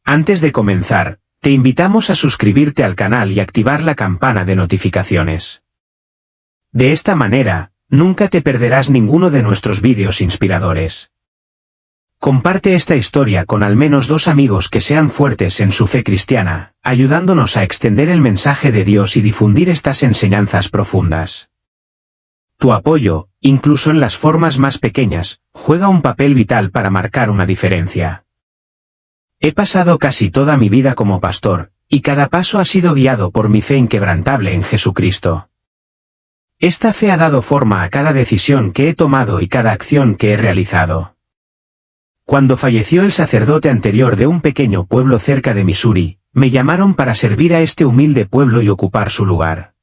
Antes de comenzar, te invitamos a suscribirte al canal y activar la campana de notificaciones. De esta manera, nunca te perderás ninguno de nuestros vídeos inspiradores. Comparte esta historia con al menos 2 amigos que sean fuertes en su fe cristiana, ayudándonos a extender el mensaje de Dios y difundir estas enseñanzas profundas. Tu apoyo, incluso en las formas más pequeñas, juega un papel vital para marcar una diferencia. He pasado casi toda mi vida como pastor, y cada paso ha sido guiado por mi fe inquebrantable en Jesucristo. Esta fe ha dado forma a cada decisión que he tomado y cada acción que he realizado. Cuando falleció el sacerdote anterior de un pequeño pueblo cerca de Missouri, me llamaron para servir a este humilde pueblo y ocupar su lugar.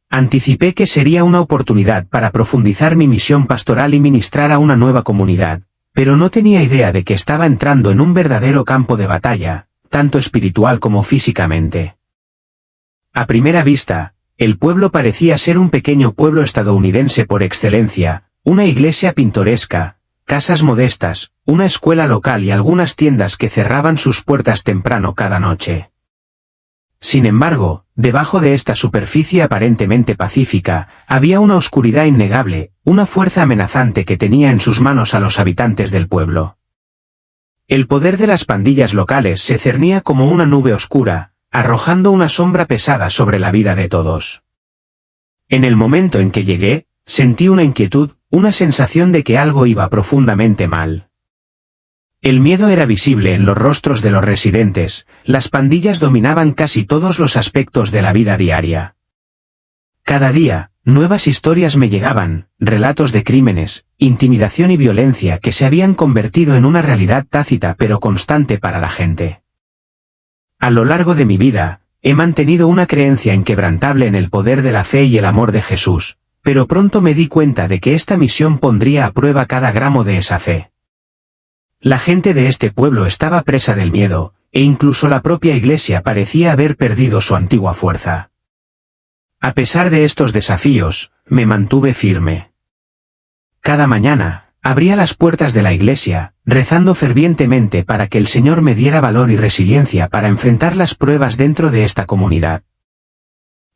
Anticipé que sería una oportunidad para profundizar mi misión pastoral y ministrar a una nueva comunidad, pero no tenía idea de que estaba entrando en un verdadero campo de batalla, tanto espiritual como físicamente. A primera vista, el pueblo parecía ser un pequeño pueblo estadounidense por excelencia, una iglesia pintoresca, casas modestas, una escuela local y algunas tiendas que cerraban sus puertas temprano cada noche. Sin embargo, debajo de esta superficie aparentemente pacífica, había una oscuridad innegable, una fuerza amenazante que tenía en sus manos a los habitantes del pueblo. El poder de las pandillas locales se cernía como una nube oscura, arrojando una sombra pesada sobre la vida de todos. En el momento en que llegué, sentí una inquietud, una sensación de que algo iba profundamente mal. El miedo era visible en los rostros de los residentes, las pandillas dominaban casi todos los aspectos de la vida diaria. Cada día, nuevas historias me llegaban, relatos de crímenes, intimidación y violencia que se habían convertido en una realidad tácita pero constante para la gente. A lo largo de mi vida, he mantenido una creencia inquebrantable en el poder de la fe y el amor de Jesús, pero pronto me di cuenta de que esta misión pondría a prueba cada gramo de esa fe. La gente de este pueblo estaba presa del miedo, e incluso la propia iglesia parecía haber perdido su antigua fuerza. A pesar de estos desafíos, me mantuve firme. Cada mañana, abría las puertas de la iglesia, rezando fervientemente para que el Señor me diera valor y resiliencia para enfrentar las pruebas dentro de esta comunidad.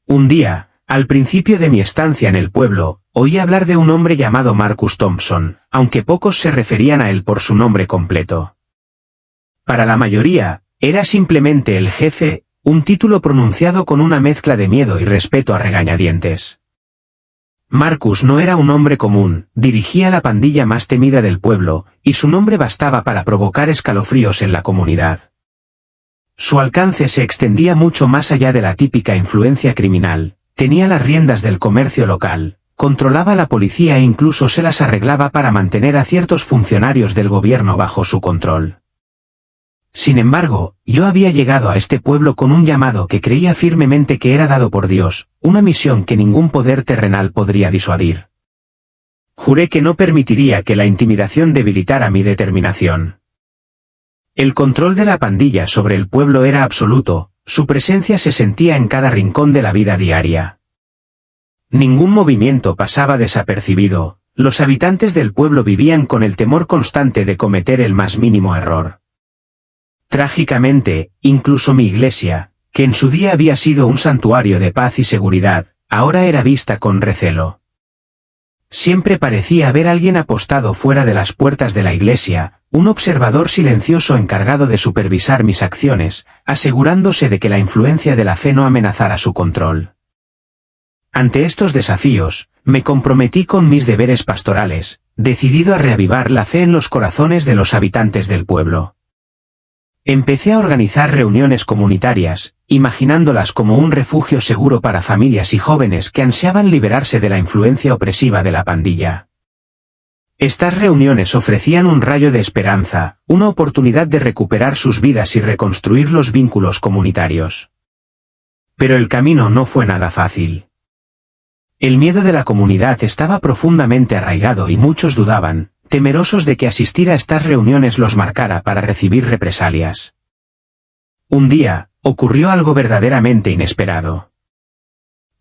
Un día, al principio de mi estancia en el pueblo, oí hablar de un hombre llamado Marcus Thompson, aunque pocos se referían a él por su nombre completo. Para la mayoría, era simplemente el jefe, un título pronunciado con una mezcla de miedo y respeto a regañadientes. Marcus no era un hombre común, dirigía la pandilla más temida del pueblo, y su nombre bastaba para provocar escalofríos en la comunidad. Su alcance se extendía mucho más allá de la típica influencia criminal, tenía las riendas del comercio local, controlaba la policía e incluso se las arreglaba para mantener a ciertos funcionarios del gobierno bajo su control. Sin embargo, yo había llegado a este pueblo con un llamado que creía firmemente que era dado por Dios, una misión que ningún poder terrenal podría disuadir. Juré que no permitiría que la intimidación debilitara mi determinación. El control de la pandilla sobre el pueblo era absoluto, su presencia se sentía en cada rincón de la vida diaria. Ningún movimiento pasaba desapercibido, los habitantes del pueblo vivían con el temor constante de cometer el más mínimo error. Trágicamente, incluso mi iglesia, que en su día había sido un santuario de paz y seguridad, ahora era vista con recelo. Siempre parecía haber alguien apostado fuera de las puertas de la iglesia, un observador silencioso encargado de supervisar mis acciones, asegurándose de que la influencia de la fe no amenazara su control. Ante estos desafíos, me comprometí con mis deberes pastorales, decidido a reavivar la fe en los corazones de los habitantes del pueblo. Empecé a organizar reuniones comunitarias, imaginándolas como un refugio seguro para familias y jóvenes que ansiaban liberarse de la influencia opresiva de la pandilla. Estas reuniones ofrecían un rayo de esperanza, una oportunidad de recuperar sus vidas y reconstruir los vínculos comunitarios. Pero el camino no fue nada fácil. El miedo de la comunidad estaba profundamente arraigado y muchos dudaban, temerosos de que asistir a estas reuniones los marcara para recibir represalias. Un día, ocurrió algo verdaderamente inesperado.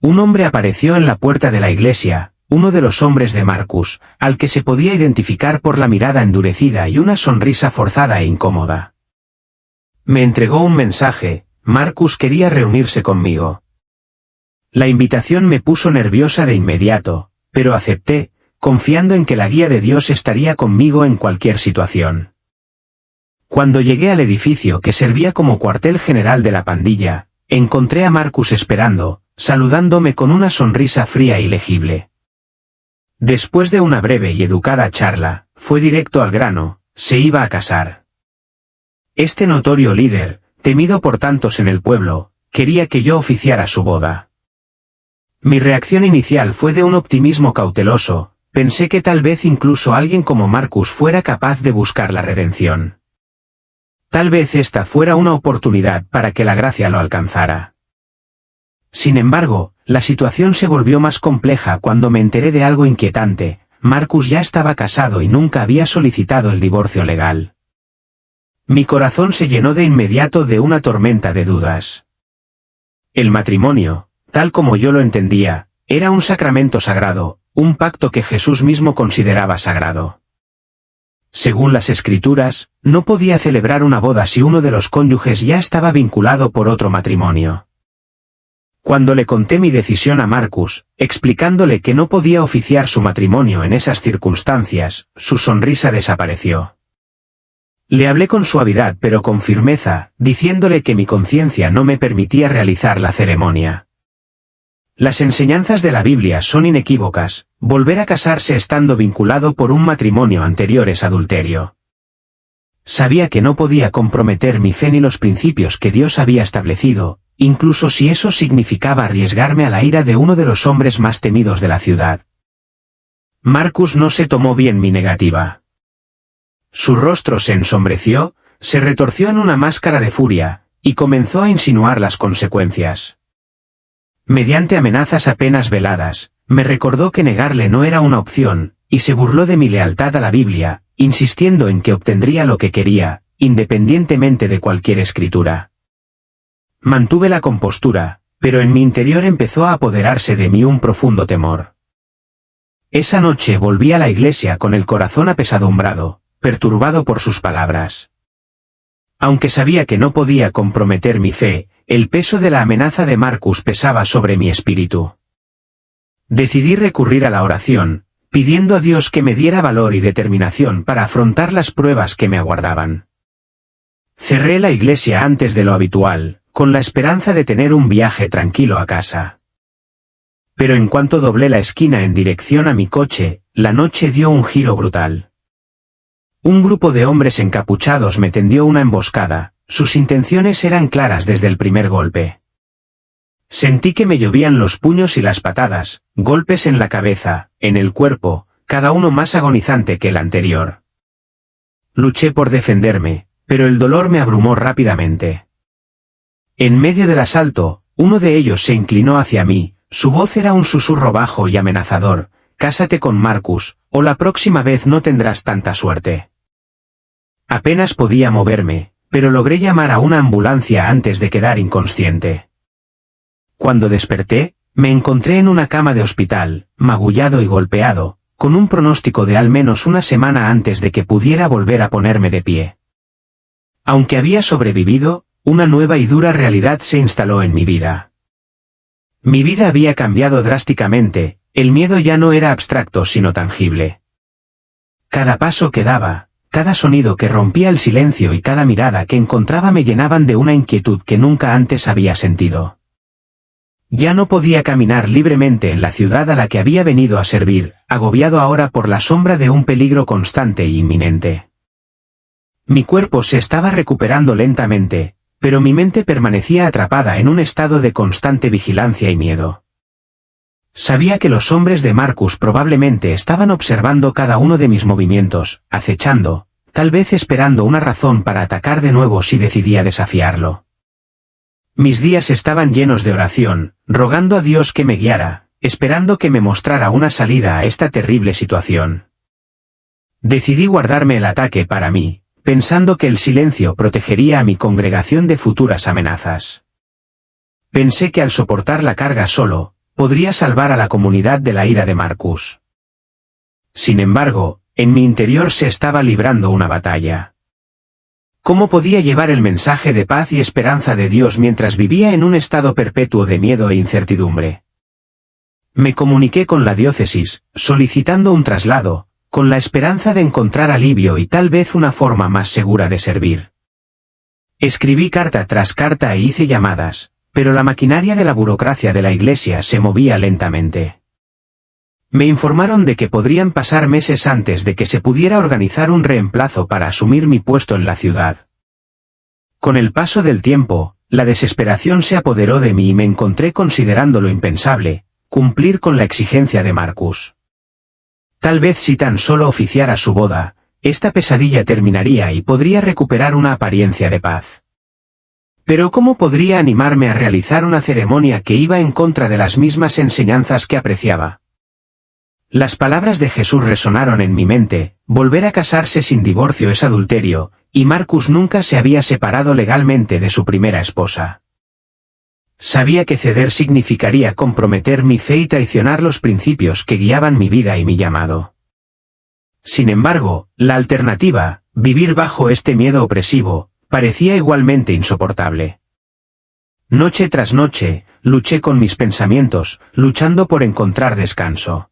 Un hombre apareció en la puerta de la iglesia, uno de los hombres de Marcus, al que se podía identificar por la mirada endurecida y una sonrisa forzada e incómoda. Me entregó un mensaje: Marcus quería reunirse conmigo. La invitación me puso nerviosa de inmediato, pero acepté, confiando en que la guía de Dios estaría conmigo en cualquier situación. Cuando llegué al edificio que servía como cuartel general de la pandilla, encontré a Marcus esperando, saludándome con una sonrisa fría y legible. Después de una breve y educada charla, fue directo al grano: se iba a casar. Este notorio líder, temido por tantos en el pueblo, quería que yo oficiara su boda. Mi reacción inicial fue de un optimismo cauteloso: pensé que tal vez incluso alguien como Marcus fuera capaz de buscar la redención. Tal vez esta fuera una oportunidad para que la gracia lo alcanzara. Sin embargo, la situación se volvió más compleja cuando me enteré de algo inquietante: Marcus ya estaba casado y nunca había solicitado el divorcio legal. Mi corazón se llenó de inmediato de una tormenta de dudas. El matrimonio, tal como yo lo entendía, era un sacramento sagrado, un pacto que Jesús mismo consideraba sagrado. Según las Escrituras, no podía celebrar una boda si uno de los cónyuges ya estaba vinculado por otro matrimonio. Cuando le conté mi decisión a Marcus, explicándole que no podía oficiar su matrimonio en esas circunstancias, su sonrisa desapareció. Le hablé con suavidad pero con firmeza, diciéndole que mi conciencia no me permitía realizar la ceremonia. Las enseñanzas de la Biblia son inequívocas: volver a casarse estando vinculado por un matrimonio anterior es adulterio. Sabía que no podía comprometer mi fe ni los principios que Dios había establecido, incluso si eso significaba arriesgarme a la ira de uno de los hombres más temidos de la ciudad. Marcus no se tomó bien mi negativa. Su rostro se ensombreció, se retorció en una máscara de furia, y comenzó a insinuar las consecuencias. Mediante amenazas apenas veladas, me recordó que negarle no era una opción, y se burló de mi lealtad a la Biblia, insistiendo en que obtendría lo que quería, independientemente de cualquier escritura. Mantuve la compostura, pero en mi interior empezó a apoderarse de mí un profundo temor. Esa noche volví a la iglesia con el corazón apesadumbrado, perturbado por sus palabras. Aunque sabía que no podía comprometer mi fe, el peso de la amenaza de Marcus pesaba sobre mi espíritu. Decidí recurrir a la oración, pidiendo a Dios que me diera valor y determinación para afrontar las pruebas que me aguardaban. Cerré la iglesia antes de lo habitual, con la esperanza de tener un viaje tranquilo a casa. Pero en cuanto doblé la esquina en dirección a mi coche, la noche dio un giro brutal. Un grupo de hombres encapuchados me tendió una emboscada. Sus intenciones eran claras desde el primer golpe. Sentí que me llovían los puños y las patadas, golpes en la cabeza, en el cuerpo, cada uno más agonizante que el anterior. Luché por defenderme, pero el dolor me abrumó rápidamente. En medio del asalto, uno de ellos se inclinó hacia mí, su voz era un susurro bajo y amenazador: cásate con Marcus, o la próxima vez no tendrás tanta suerte. Apenas podía moverme, pero logré llamar a una ambulancia antes de quedar inconsciente. Cuando desperté, me encontré en una cama de hospital, magullado y golpeado, con un pronóstico de al menos una semana antes de que pudiera volver a ponerme de pie. Aunque había sobrevivido, una nueva y dura realidad se instaló en mi vida. Mi vida había cambiado drásticamente, el miedo ya no era abstracto sino tangible. Cada paso que daba, cada sonido que rompía el silencio y cada mirada que encontraba me llenaban de una inquietud que nunca antes había sentido. Ya no podía caminar libremente en la ciudad a la que había venido a servir, agobiado ahora por la sombra de un peligro constante e inminente. Mi cuerpo se estaba recuperando lentamente, pero mi mente permanecía atrapada en un estado de constante vigilancia y miedo. Sabía que los hombres de Marcus probablemente estaban observando cada uno de mis movimientos, acechando, tal vez esperando una razón para atacar de nuevo si decidía desafiarlo. Mis días estaban llenos de oración, rogando a Dios que me guiara, esperando que me mostrara una salida a esta terrible situación. Decidí guardarme el ataque para mí, pensando que el silencio protegería a mi congregación de futuras amenazas. Pensé que al soportar la carga solo, podría salvar a la comunidad de la ira de Marcus. Sin embargo, en mi interior se estaba librando una batalla. ¿Cómo podía llevar el mensaje de paz y esperanza de Dios mientras vivía en un estado perpetuo de miedo e incertidumbre? Me comuniqué con la diócesis, solicitando un traslado, con la esperanza de encontrar alivio y tal vez una forma más segura de servir. Escribí carta tras carta e hice llamadas, pero la maquinaria de la burocracia de la Iglesia se movía lentamente. Me informaron de que podrían pasar meses antes de que se pudiera organizar un reemplazo para asumir mi puesto en la ciudad. Con el paso del tiempo, la desesperación se apoderó de mí y me encontré considerando lo impensable, cumplir con la exigencia de Marcus. Tal vez si tan solo oficiara su boda, esta pesadilla terminaría y podría recuperar una apariencia de paz. Pero ¿cómo podría animarme a realizar una ceremonia que iba en contra de las mismas enseñanzas que apreciaba? Las palabras de Jesús resonaron en mi mente: volver a casarse sin divorcio es adulterio, y Marcus nunca se había separado legalmente de su primera esposa. Sabía que ceder significaría comprometer mi fe y traicionar los principios que guiaban mi vida y mi llamado. Sin embargo, la alternativa, vivir bajo este miedo opresivo, parecía igualmente insoportable. Noche tras noche, luché con mis pensamientos, luchando por encontrar descanso.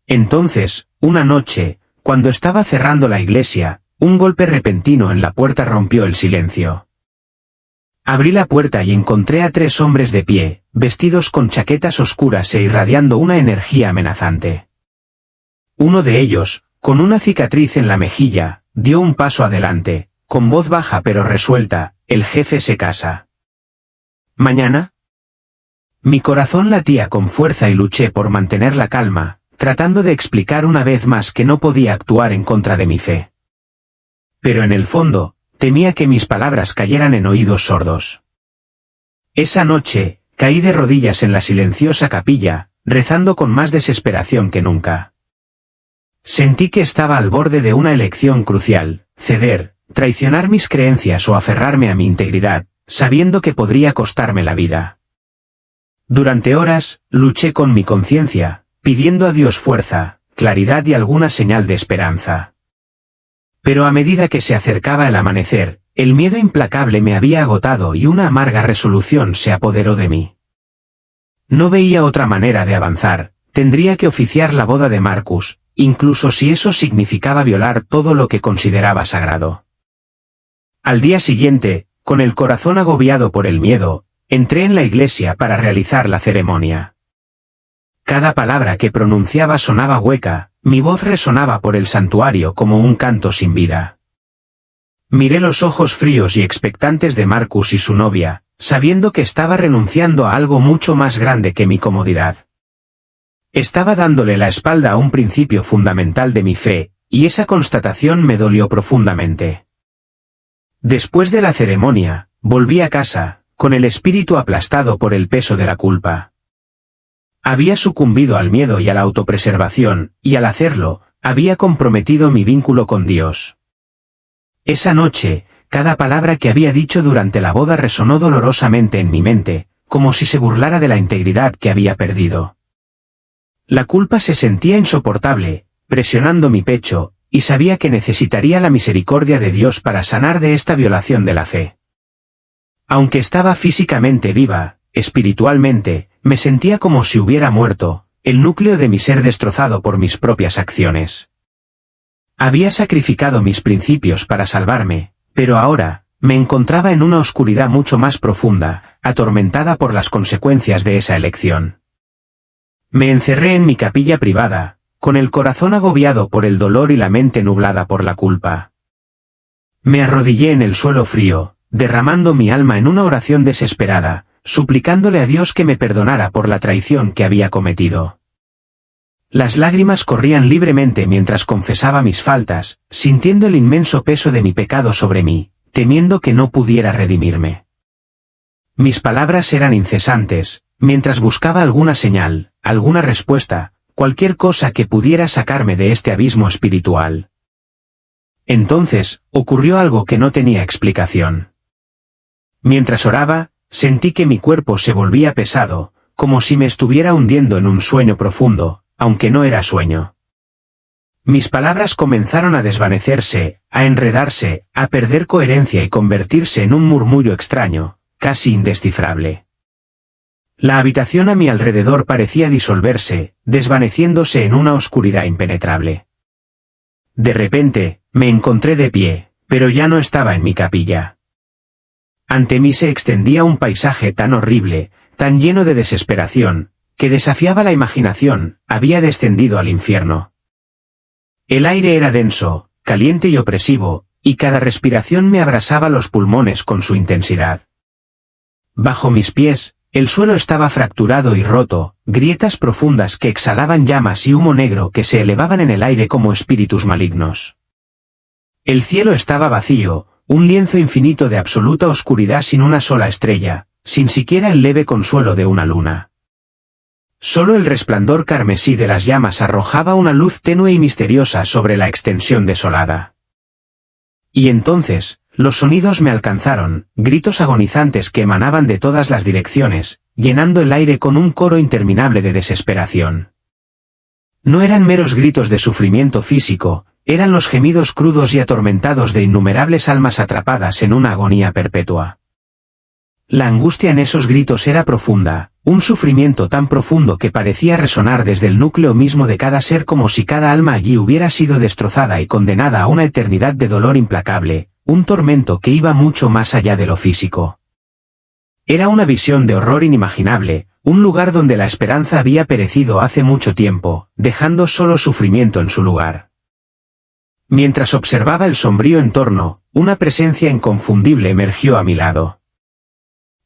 Entonces, una noche, cuando estaba cerrando la iglesia, un golpe repentino en la puerta rompió el silencio. Abrí la puerta y encontré a 3 hombres de pie, vestidos con chaquetas oscuras e irradiando una energía amenazante. Uno de ellos, con una cicatriz en la mejilla, dio un paso adelante, con voz baja pero resuelta: el jefe se casa. ¿Mañana? Mi corazón latía con fuerza y luché por mantener la calma, tratando de explicar una vez más que no podía actuar en contra de mi fe. Pero en el fondo, temía que mis palabras cayeran en oídos sordos. Esa noche, caí de rodillas en la silenciosa capilla, rezando con más desesperación que nunca. Sentí que estaba al borde de una elección crucial: ceder, traicionar mis creencias o aferrarme a mi integridad, sabiendo que podría costarme la vida. Durante horas, luché con mi conciencia, pidiendo a Dios fuerza, claridad y alguna señal de esperanza. Pero a medida que se acercaba el amanecer, el miedo implacable me había agotado y una amarga resolución se apoderó de mí. No veía otra manera de avanzar: tendría que oficiar la boda de Marcus, incluso si eso significaba violar todo lo que consideraba sagrado. Al día siguiente, con el corazón agobiado por el miedo, entré en la iglesia para realizar la ceremonia. Cada palabra que pronunciaba sonaba hueca, mi voz resonaba por el santuario como un canto sin vida. Miré los ojos fríos y expectantes de Marcus y su novia, sabiendo que estaba renunciando a algo mucho más grande que mi comodidad. Estaba dándole la espalda a un principio fundamental de mi fe, y esa constatación me dolió profundamente. Después de la ceremonia, volví a casa, con el espíritu aplastado por el peso de la culpa. Había sucumbido al miedo y a la autopreservación, y al hacerlo, había comprometido mi vínculo con Dios. Esa noche, cada palabra que había dicho durante la boda resonó dolorosamente en mi mente, como si se burlara de la integridad que había perdido. La culpa se sentía insoportable, presionando mi pecho, y sabía que necesitaría la misericordia de Dios para sanar de esta violación de la fe. Aunque estaba físicamente viva, espiritualmente, me sentía como si hubiera muerto, el núcleo de mi ser destrozado por mis propias acciones. Había sacrificado mis principios para salvarme, pero ahora, me encontraba en una oscuridad mucho más profunda, atormentada por las consecuencias de esa elección. Me encerré en mi capilla privada, con el corazón agobiado por el dolor y la mente nublada por la culpa. Me arrodillé en el suelo frío, derramando mi alma en una oración desesperada, suplicándole a Dios que me perdonara por la traición que había cometido. Las lágrimas corrían libremente mientras confesaba mis faltas, sintiendo el inmenso peso de mi pecado sobre mí, temiendo que no pudiera redimirme. Mis palabras eran incesantes, mientras buscaba alguna señal, alguna respuesta, cualquier cosa que pudiera sacarme de este abismo espiritual. Entonces, ocurrió algo que no tenía explicación. Mientras oraba, sentí que mi cuerpo se volvía pesado, como si me estuviera hundiendo en un sueño profundo, aunque no era sueño. mis palabras comenzaron a desvanecerse, a enredarse, a perder coherencia y convertirse en un murmullo extraño, casi indescifrable. La habitación a mi alrededor parecía disolverse, desvaneciéndose en una oscuridad impenetrable. De repente, me encontré de pie, pero ya no estaba en mi capilla. Ante mí se extendía un paisaje tan horrible, tan lleno de desesperación, que desafiaba la imaginación, había descendido al infierno. El aire era denso, caliente y opresivo, y cada respiración me abrasaba los pulmones con su intensidad. Bajo mis pies, el suelo estaba fracturado y roto, grietas profundas que exhalaban llamas y humo negro que se elevaban en el aire como espíritus malignos. El cielo estaba vacío, un lienzo infinito de absoluta oscuridad sin una sola estrella, sin siquiera el leve consuelo de una luna. Solo el resplandor carmesí de las llamas arrojaba una luz tenue y misteriosa sobre la extensión desolada. Y entonces, los sonidos me alcanzaron, gritos agonizantes que emanaban de todas las direcciones, llenando el aire con un coro interminable de desesperación. No eran meros gritos de sufrimiento físico, eran los gemidos crudos y atormentados de innumerables almas atrapadas en una agonía perpetua. La angustia en esos gritos era profunda, un sufrimiento tan profundo que parecía resonar desde el núcleo mismo de cada ser como si cada alma allí hubiera sido destrozada y condenada a una eternidad de dolor implacable, un tormento que iba mucho más allá de lo físico. Era una visión de horror inimaginable, un lugar donde la esperanza había perecido hace mucho tiempo, dejando solo sufrimiento en su lugar. Mientras observaba el sombrío entorno, una presencia inconfundible emergió a mi lado.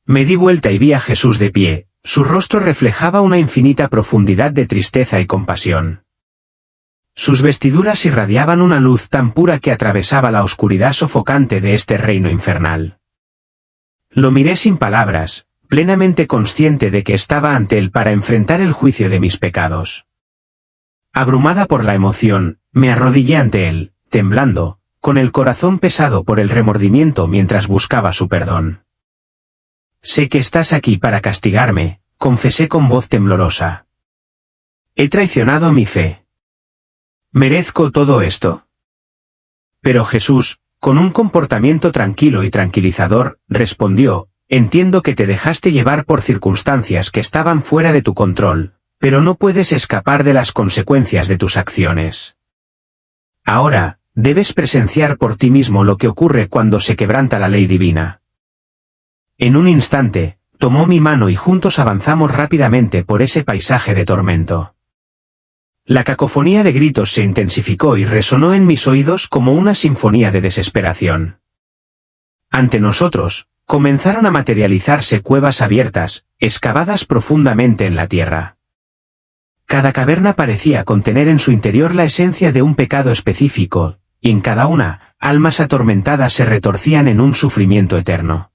Me di vuelta y vi a Jesús de pie, su rostro reflejaba una infinita profundidad de tristeza y compasión. Sus vestiduras irradiaban una luz tan pura que atravesaba la oscuridad sofocante de este reino infernal. Lo miré sin palabras, plenamente consciente de que estaba ante él para enfrentar el juicio de mis pecados. Abrumada por la emoción, me arrodillé ante él, temblando, con el corazón pesado por el remordimiento mientras buscaba su perdón. Sé que estás aquí para castigarme, confesé con voz temblorosa. He traicionado mi fe. ¿Merezco todo esto? Pero Jesús, con un comportamiento tranquilo y tranquilizador, respondió, entiendo que te dejaste llevar por circunstancias que estaban fuera de tu control, pero no puedes escapar de las consecuencias de tus acciones. Ahora, debes presenciar por ti mismo lo que ocurre cuando se quebranta la ley divina. En un instante, tomó mi mano y juntos avanzamos rápidamente por ese paisaje de tormento. La cacofonía de gritos se intensificó y resonó en mis oídos como una sinfonía de desesperación. Ante nosotros, comenzaron a materializarse cuevas abiertas, excavadas profundamente en la tierra. Cada caverna parecía contener en su interior la esencia de un pecado específico, y en cada una, almas atormentadas se retorcían en un sufrimiento eterno.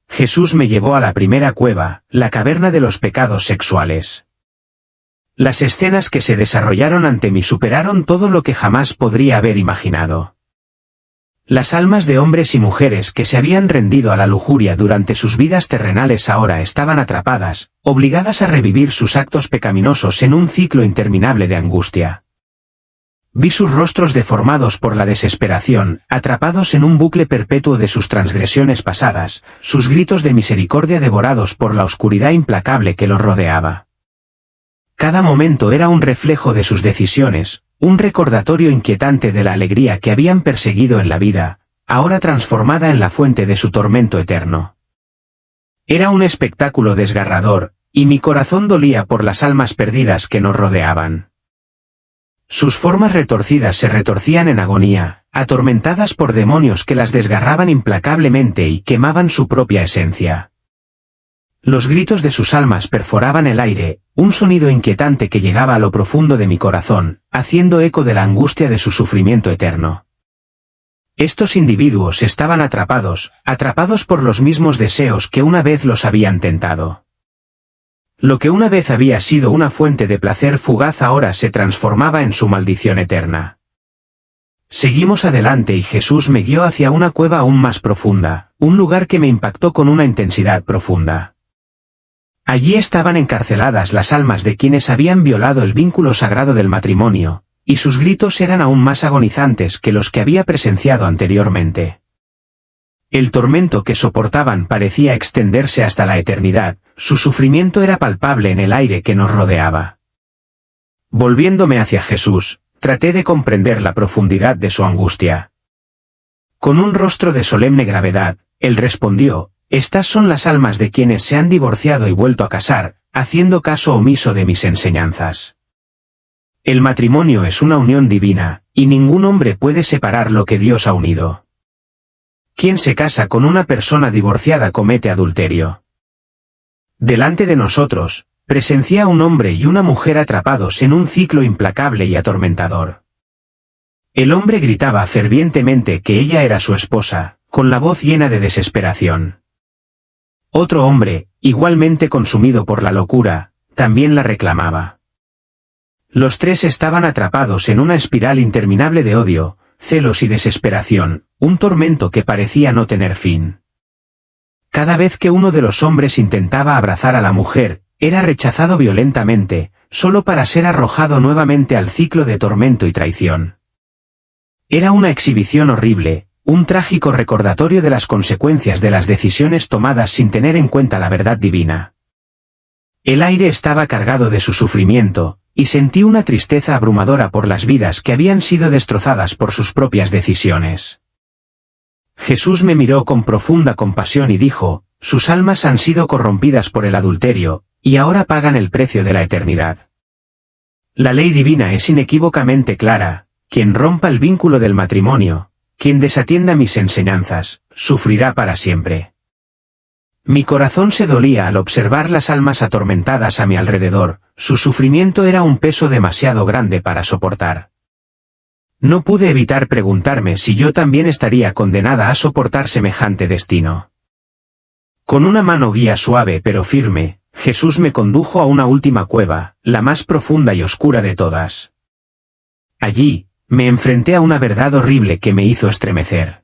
Jesús me llevó a la primera cueva, la caverna de los pecados sexuales. Las escenas que se desarrollaron ante mí superaron todo lo que jamás podría haber imaginado. Las almas de hombres y mujeres que se habían rendido a la lujuria durante sus vidas terrenales ahora estaban atrapadas, obligadas a revivir sus actos pecaminosos en un ciclo interminable de angustia. Vi sus rostros deformados por la desesperación, atrapados en un bucle perpetuo de sus transgresiones pasadas, sus gritos de misericordia devorados por la oscuridad implacable que los rodeaba. Cada momento era un reflejo de sus decisiones, un recordatorio inquietante de la alegría que habían perseguido en la vida, ahora transformada en la fuente de su tormento eterno. Era un espectáculo desgarrador, y mi corazón dolía por las almas perdidas que nos rodeaban. Sus formas retorcidas se retorcían en agonía, atormentadas por demonios que las desgarraban implacablemente y quemaban su propia esencia. Los gritos de sus almas perforaban el aire, un sonido inquietante que llegaba a lo profundo de mi corazón, haciendo eco de la angustia de su sufrimiento eterno. Estos individuos estaban atrapados por los mismos deseos que una vez los habían tentado. Lo que una vez había sido una fuente de placer fugaz ahora se transformaba en su maldición eterna. Seguimos adelante y Jesús me guió hacia una cueva aún más profunda, un lugar que me impactó con una intensidad profunda. Allí estaban encarceladas las almas de quienes habían violado el vínculo sagrado del matrimonio, y sus gritos eran aún más agonizantes que los que había presenciado anteriormente. El tormento que soportaban parecía extenderse hasta la eternidad, su sufrimiento era palpable en el aire que nos rodeaba. Volviéndome hacia Jesús, traté de comprender la profundidad de su angustia. Con un rostro de solemne gravedad, él respondió: «Estas son las almas de quienes se han divorciado y vuelto a casar, haciendo caso omiso de mis enseñanzas. El matrimonio es una unión divina, y ningún hombre puede separar lo que Dios ha unido. Quien se casa con una persona divorciada comete adulterio». Delante de nosotros, presencié a un hombre y una mujer atrapados en un ciclo implacable y atormentador. El hombre gritaba fervientemente que ella era su esposa, con la voz llena de desesperación. Otro hombre, igualmente consumido por la locura, también la reclamaba. Los tres estaban atrapados en una espiral interminable de odio, celos y desesperación, un tormento que parecía no tener fin. Cada vez que uno de los hombres intentaba abrazar a la mujer, era rechazado violentamente, solo para ser arrojado nuevamente al ciclo de tormento y traición. Era una exhibición horrible, un trágico recordatorio de las consecuencias de las decisiones tomadas sin tener en cuenta la verdad divina. El aire estaba cargado de su sufrimiento, y sentí una tristeza abrumadora por las vidas que habían sido destrozadas por sus propias decisiones. Jesús me miró con profunda compasión y dijo: «Sus almas han sido corrompidas por el adulterio, y ahora pagan el precio de la eternidad. La ley divina es inequívocamente clara: quien rompa el vínculo del matrimonio, quien desatienda mis enseñanzas, sufrirá para siempre». Mi corazón se dolía al observar las almas atormentadas a mi alrededor, su sufrimiento era un peso demasiado grande para soportar. No pude evitar preguntarme si yo también estaría condenada a soportar semejante destino. Con una mano guía suave pero firme, Jesús me condujo a una última cueva, la más profunda y oscura de todas. Allí, me enfrenté a una verdad horrible que me hizo estremecer.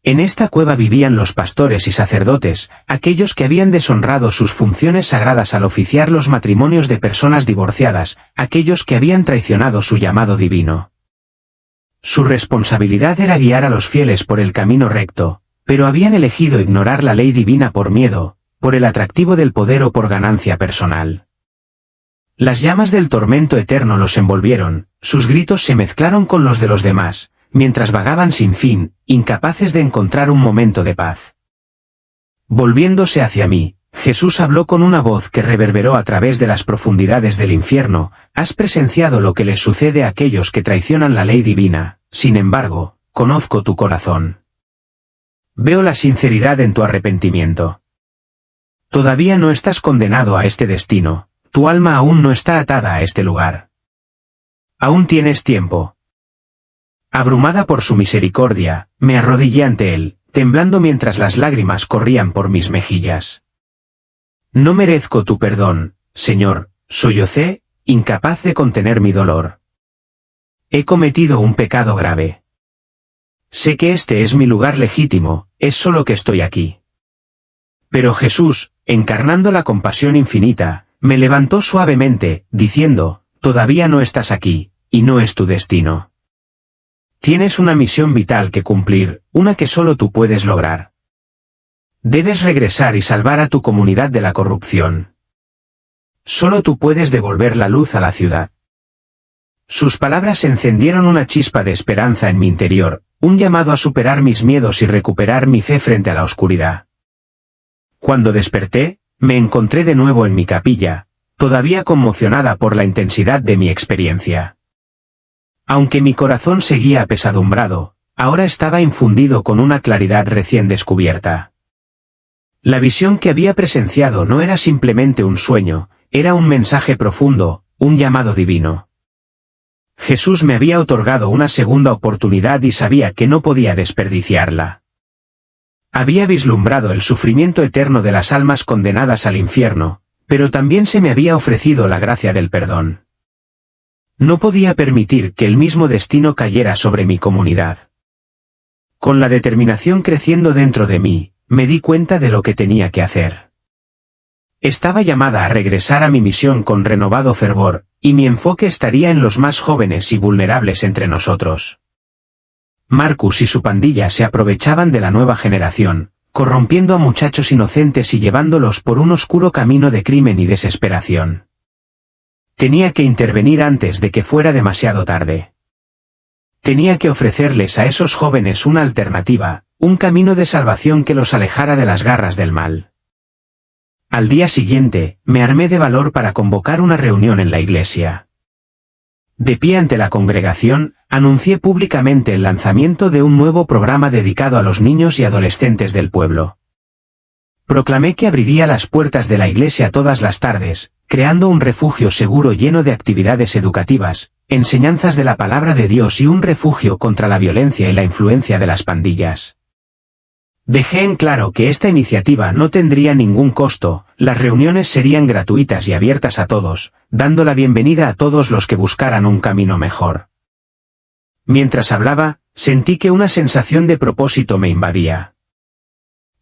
En esta cueva vivían los pastores y sacerdotes, aquellos que habían deshonrado sus funciones sagradas al oficiar los matrimonios de personas divorciadas, aquellos que habían traicionado su llamado divino. Su responsabilidad era guiar a los fieles por el camino recto, pero habían elegido ignorar la ley divina por miedo, por el atractivo del poder o por ganancia personal. Las llamas del tormento eterno los envolvieron, sus gritos se mezclaron con los de los demás, mientras vagaban sin fin, incapaces de encontrar un momento de paz. Volviéndose hacia mí, Jesús habló con una voz que reverberó a través de las profundidades del infierno: «Has presenciado lo que les sucede a aquellos que traicionan la ley divina, sin embargo, conozco tu corazón. Veo la sinceridad en tu arrepentimiento. Todavía no estás condenado a este destino, tu alma aún no está atada a este lugar. Aún tienes tiempo». Abrumada por su misericordia, me arrodillé ante él, temblando mientras las lágrimas corrían por mis mejillas. «No merezco tu perdón, Señor», sollocé, incapaz de contener mi dolor. «He cometido un pecado grave. Sé que este es mi lugar legítimo, es solo que estoy aquí». Pero Jesús, encarnando la compasión infinita, me levantó suavemente, diciendo: «Todavía no estás aquí, y no es tu destino. Tienes una misión vital que cumplir, una que solo tú puedes lograr. Debes regresar y salvar a tu comunidad de la corrupción. Solo tú puedes devolver la luz a la ciudad». Sus palabras encendieron una chispa de esperanza en mi interior, un llamado a superar mis miedos y recuperar mi fe frente a la oscuridad. Cuando desperté, me encontré de nuevo en mi capilla, todavía conmocionada por la intensidad de mi experiencia. Aunque mi corazón seguía apesadumbrado, ahora estaba infundido con una claridad recién descubierta. La visión que había presenciado no era simplemente un sueño, era un mensaje profundo, un llamado divino. Jesús me había otorgado una segunda oportunidad y sabía que no podía desperdiciarla. Había vislumbrado el sufrimiento eterno de las almas condenadas al infierno, pero también se me había ofrecido la gracia del perdón. No podía permitir que el mismo destino cayera sobre mi comunidad. Con la determinación creciendo dentro de mí, me di cuenta de lo que tenía que hacer. Estaba llamada a regresar a mi misión con renovado fervor, y mi enfoque estaría en los más jóvenes y vulnerables entre nosotros. Marcus y su pandilla se aprovechaban de la nueva generación, corrompiendo a muchachos inocentes y llevándolos por un oscuro camino de crimen y desesperación. Tenía que intervenir antes de que fuera demasiado tarde. Tenía que ofrecerles a esos jóvenes una alternativa, un camino de salvación que los alejara de las garras del mal. Al día siguiente, me armé de valor para convocar una reunión en la iglesia. De pie ante la congregación, anuncié públicamente el lanzamiento de un nuevo programa dedicado a los niños y adolescentes del pueblo. Proclamé que abriría las puertas de la iglesia todas las tardes, creando un refugio seguro lleno de actividades educativas, enseñanzas de la palabra de Dios y un refugio contra la violencia y la influencia de las pandillas. Dejé en claro que esta iniciativa no tendría ningún costo, las reuniones serían gratuitas y abiertas a todos, dando la bienvenida a todos los que buscaran un camino mejor. Mientras hablaba, sentí que una sensación de propósito me invadía.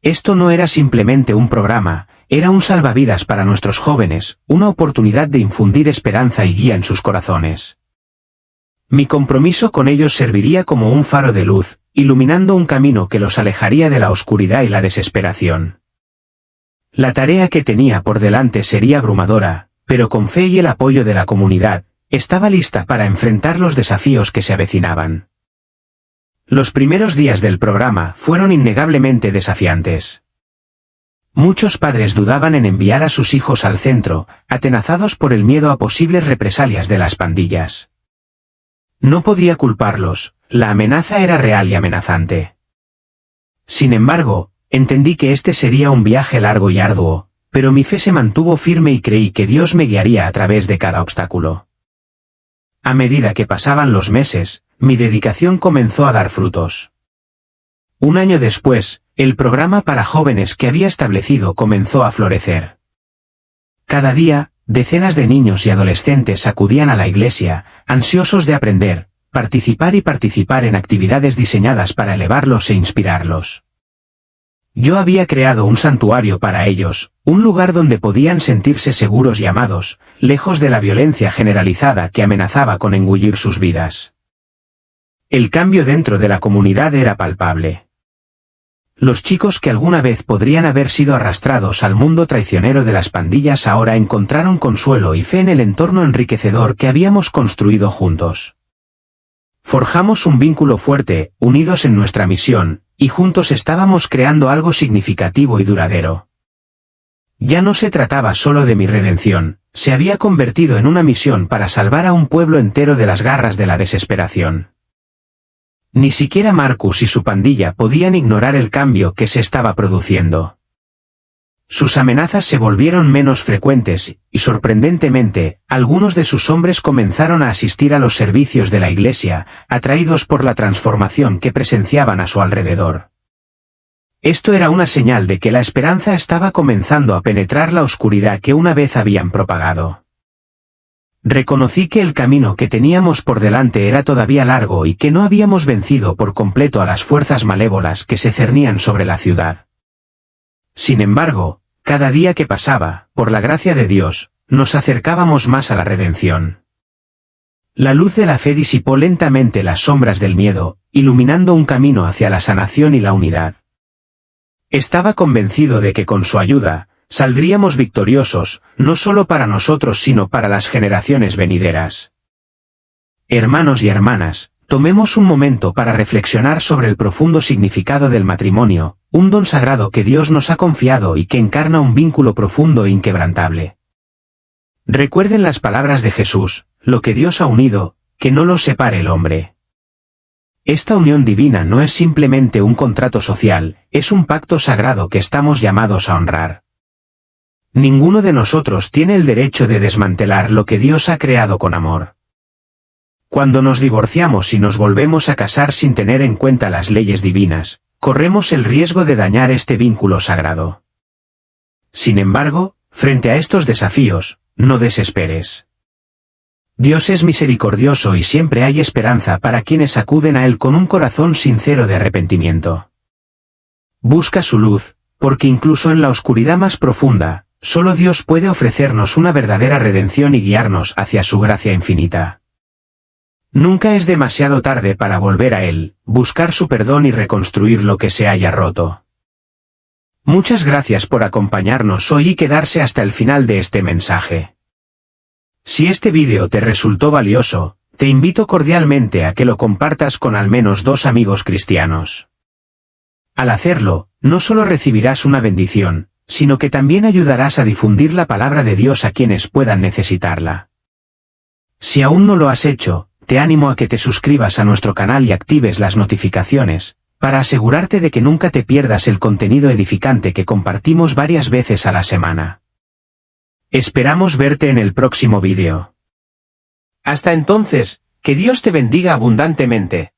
Esto no era simplemente un programa, era un salvavidas para nuestros jóvenes, una oportunidad de infundir esperanza y guía en sus corazones. Mi compromiso con ellos serviría como un faro de luz, iluminando un camino que los alejaría de la oscuridad y la desesperación. La tarea que tenía por delante sería abrumadora, pero con fe y el apoyo de la comunidad, estaba lista para enfrentar los desafíos que se avecinaban. Los primeros días del programa fueron innegablemente desafiantes. Muchos padres dudaban en enviar a sus hijos al centro, atenazados por el miedo a posibles represalias de las pandillas. No podía culparlos, la amenaza era real y amenazante. Sin embargo, entendí que este sería un viaje largo y arduo, pero mi fe se mantuvo firme y creí que Dios me guiaría a través de cada obstáculo. A medida que pasaban los meses, mi dedicación comenzó a dar frutos. Un año después, el programa para jóvenes que había establecido comenzó a florecer. Cada día, decenas de niños y adolescentes acudían a la iglesia, ansiosos de aprender, participar en actividades diseñadas para elevarlos e inspirarlos. Yo había creado un santuario para ellos, un lugar donde podían sentirse seguros y amados, lejos de la violencia generalizada que amenazaba con engullir sus vidas. El cambio dentro de la comunidad era palpable. Los chicos que alguna vez podrían haber sido arrastrados al mundo traicionero de las pandillas ahora encontraron consuelo y fe en el entorno enriquecedor que habíamos construido juntos. Forjamos un vínculo fuerte, unidos en nuestra misión, y juntos estábamos creando algo significativo y duradero. Ya no se trataba solo de mi redención, se había convertido en una misión para salvar a un pueblo entero de las garras de la desesperación. Ni siquiera Marcus y su pandilla podían ignorar el cambio que se estaba produciendo. Sus amenazas se volvieron menos frecuentes, y sorprendentemente, algunos de sus hombres comenzaron a asistir a los servicios de la iglesia, atraídos por la transformación que presenciaban a su alrededor. Esto era una señal de que la esperanza estaba comenzando a penetrar la oscuridad que una vez habían propagado. Reconocí que el camino que teníamos por delante era todavía largo y que no habíamos vencido por completo a las fuerzas malévolas que se cernían sobre la ciudad. Sin embargo, cada día que pasaba, por la gracia de Dios, nos acercábamos más a la redención. La luz de la fe disipó lentamente las sombras del miedo, iluminando un camino hacia la sanación y la unidad. Estaba convencido de que con su ayuda, saldríamos victoriosos, no solo para nosotros sino para las generaciones venideras. Hermanos y hermanas, tomemos un momento para reflexionar sobre el profundo significado del matrimonio, un don sagrado que Dios nos ha confiado y que encarna un vínculo profundo e inquebrantable. Recuerden las palabras de Jesús, lo que Dios ha unido, que no lo separe el hombre. Esta unión divina no es simplemente un contrato social, es un pacto sagrado que estamos llamados a honrar. Ninguno de nosotros tiene el derecho de desmantelar lo que Dios ha creado con amor. Cuando nos divorciamos y nos volvemos a casar sin tener en cuenta las leyes divinas, corremos el riesgo de dañar este vínculo sagrado. Sin embargo, frente a estos desafíos, no desesperes. Dios es misericordioso y siempre hay esperanza para quienes acuden a Él con un corazón sincero de arrepentimiento. Busca su luz, porque incluso en la oscuridad más profunda, solo Dios puede ofrecernos una verdadera redención y guiarnos hacia su gracia infinita. Nunca es demasiado tarde para volver a Él, buscar su perdón y reconstruir lo que se haya roto. Muchas gracias por acompañarnos hoy y quedarse hasta el final de este mensaje. Si este vídeo te resultó valioso, te invito cordialmente a que lo compartas con al menos 2 amigos cristianos. Al hacerlo, no solo recibirás una bendición, sino que también ayudarás a difundir la palabra de Dios a quienes puedan necesitarla. Si aún no lo has hecho, te animo a que te suscribas a nuestro canal y actives las notificaciones, para asegurarte de que nunca te pierdas el contenido edificante que compartimos varias veces a la semana. Esperamos verte en el próximo vídeo. Hasta entonces, que Dios te bendiga abundantemente.